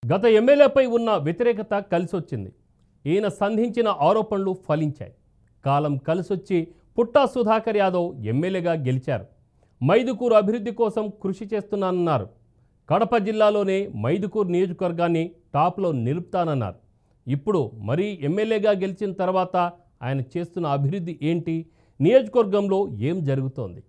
గత ఎమ్మెల్యేపై ఉన్న వ్యతిరేకత కలిసొచ్చింది. ఈయన సంధించిన ఆరోపణలు ఫలించాయి. కాలం కలిసొచ్చి పుట్టా సుధాకర్ యాదవ్ ఎమ్మెల్యేగా గెలిచారు. మైదుకూరు అభివృద్ధి కోసం కృషి చేస్తున్నానన్నారు. కడప జిల్లాలోనే మైదుకూరు నియోజకవర్గాన్ని టాప్లో నిలుపుతానన్నారు. ఇప్పుడు మరీ ఎమ్మెల్యేగా గెలిచిన తర్వాత ఆయన చేస్తున్న అభివృద్ధి ఏంటి? నియోజకవర్గంలో ఏం జరుగుతోంది?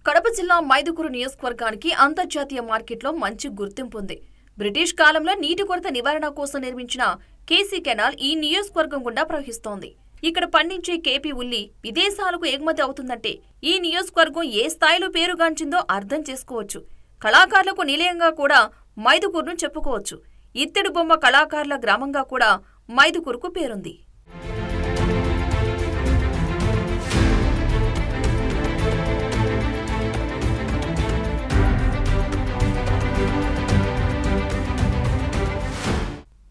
కడప జిల్లా మైదుకూరు నియోజకవర్గానికి అంతర్జాతీయ మార్కెట్లో మంచి గుర్తింపు ఉంది. బ్రిటిష్ కాలంలో నీటి కొరత నివారణ కోసం నిర్మించిన కేసీ కెనాల్ ఈ నియోజకవర్గం గుండా ప్రవహిస్తోంది. ఇక్కడ పండించే కేపీ ఉల్లి విదేశాలకు ఎగుమతి అవుతుందంటే ఈ నియోజకవర్గం ఏ స్థాయిలో పేరుగాంచిందో అర్థం చేసుకోవచ్చు. కళాకారులకు నిలయంగా కూడా మైదుకూరును చెప్పుకోవచ్చు. ఇత్తడి బొమ్మ కళాకారుల గ్రామంగా కూడా మైదుకూరుకు పేరుంది.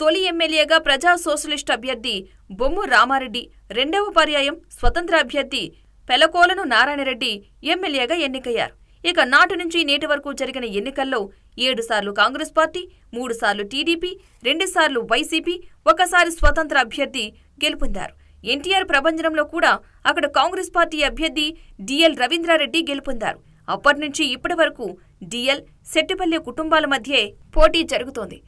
తొలి ఎమ్మెల్యేగా ప్రజా సోషలిస్ట్ అభ్యర్థి బొమ్ము రామారెడ్డి, రెండవ పర్యాయం స్వతంత్ర అభ్యర్థి పెలకోలను నారాయణరెడ్డి ఎమ్మెల్యేగా ఎన్నికయ్యారు. ఇక నాటి నుంచి నేటి వరకు జరిగిన ఎన్నికల్లో 7 సార్లు కాంగ్రెస్ పార్టీ, 3 సార్లు టీడీపీ, 2 సార్లు వైసీపీ, 1 సారి స్వతంత్ర అభ్యర్థి గెలుపొందారు. ఎన్టీఆర్ ప్రభంజనంలో కూడా అక్కడ కాంగ్రెస్ పార్టీ అభ్యర్థి డిఎల్ రవీంద్రారెడ్డి గెలుపొందారు. అప్పటి నుంచి ఇప్పటి వరకు డిఎల్, శెట్టిపల్లి కుటుంబాల మధ్యే పోటీ జరుగుతోంది.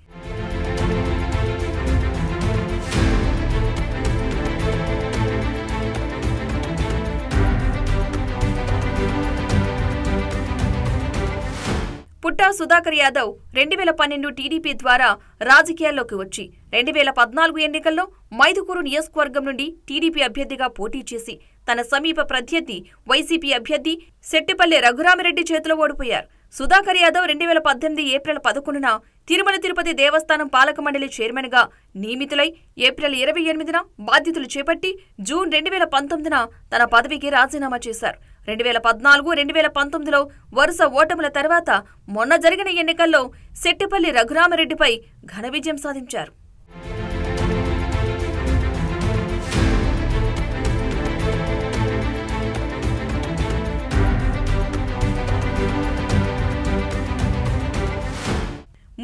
పుట్టా సుధాకర్ యాదవ్ 2012 టీడీపీ ద్వారా రాజకీయాల్లోకి వచ్చి 2014 ఎన్నికల్లో మైదుకూరు నియోజకవర్గం నుండి టీడీపీ అభ్యర్థిగా పోటీ చేసి తన సమీప ప్రత్యర్థి వైసీపీ అభ్యర్థి శెట్టిపల్లి రఘురామిరెడ్డి చేతిలో ఓడిపోయారు. సుధాకర్ యాదవ్ 2018 ఏప్రిల్ 11న తిరుమల తిరుపతి దేవస్థానం పాలక మండలి చైర్మన్ గా నియమితులై ఏప్రిల్ 28న బాధ్యతలు చేపట్టి జూన్ 2019న తన పదవికి రాజీనామా చేశారు. 2014, 2019లో వరుస ఓటముల తర్వాత మొన్న జరిగిన ఎన్నికల్లో శెట్టిపల్లి రఘురామిరెడ్డిపై ఘన విజయం సాధించారు.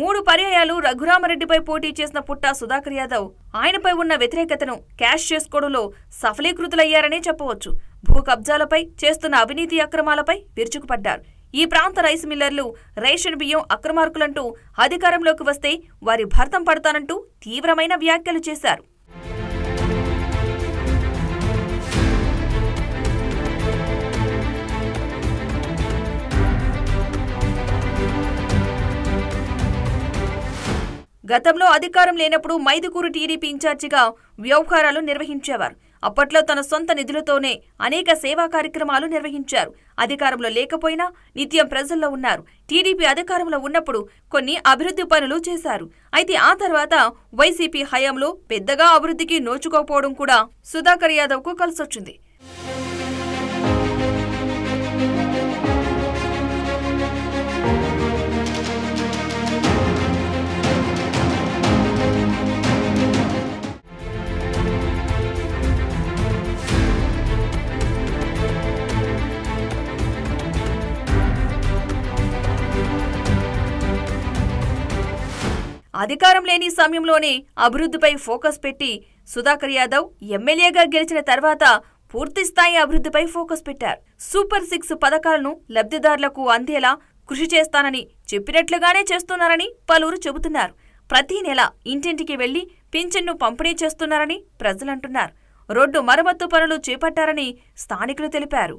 మూడు పర్యాయాలు రఘురామరెడ్డిపై పోటీ చేసిన పుట్టా సుధాకర్ యాదవ్ ఆయనపై ఉన్న వ్యతిరేకతను క్యాష్ చేసుకోవడంలో సఫలీకృతులయ్యారనే చెప్పవచ్చు. భూ కబ్జాలపై, చేస్తున్న అవినీతి అక్రమాలపై విరుచుకుపడ్డారు. ఈ ప్రాంత రైస్ మిల్లర్లు రేషన్ బియ్యం అక్రమార్కులంటూ అధికారంలోకి వస్తే వారి భర్తం పడతానంటూ తీవ్రమైన వ్యాఖ్యలు చేశారు. గతంలో అధికారం లేనప్పుడు మైదుకూరు టీడీపీ ఇన్ఛార్జిగా వ్యవహారాలు నిర్వహించేవారు. అప్పట్లో తన సొంత నిధులతోనే అనేక సేవా కార్యక్రమాలు నిర్వహించారు. అధికారంలో లేకపోయినా నిత్యం ప్రజల్లో ఉన్నారు. టీడీపీ అధికారంలో ఉన్నప్పుడు కొన్ని అభివృద్ధి పనులు చేశారు. అయితే ఆ తర్వాత వైసీపీ హయాంలో పెద్దగా అభివృద్ధికి నోచుకోకపోవడం కూడా సుధాకర్ యాదవ్కు కలిసొచ్చింది. అధికారం లేని సమయంలోనే అభివృద్ధిపై ఫోకస్ పెట్టి సుధాకర్ యాదవ్ ఎమ్మెల్యేగా గెలిచిన తర్వాత పూర్తిస్థాయి అభివృద్ధిపై ఫోకస్ పెట్టారు. సూపర్ 6 పథకాలను లబ్ధిదారులకు అందేలా కృషి చేస్తానని చెప్పినట్లుగానే చేస్తున్నారని పలువురు చెబుతున్నారు. ప్రతి నెల ఇంటింటికి వెళ్లి పింఛన్ను పంపిణీ చేస్తున్నారని ప్రజలంటున్నారు. రోడ్డు మరమ్మత్తు పనులు చేపట్టారని స్థానికులు తెలిపారు.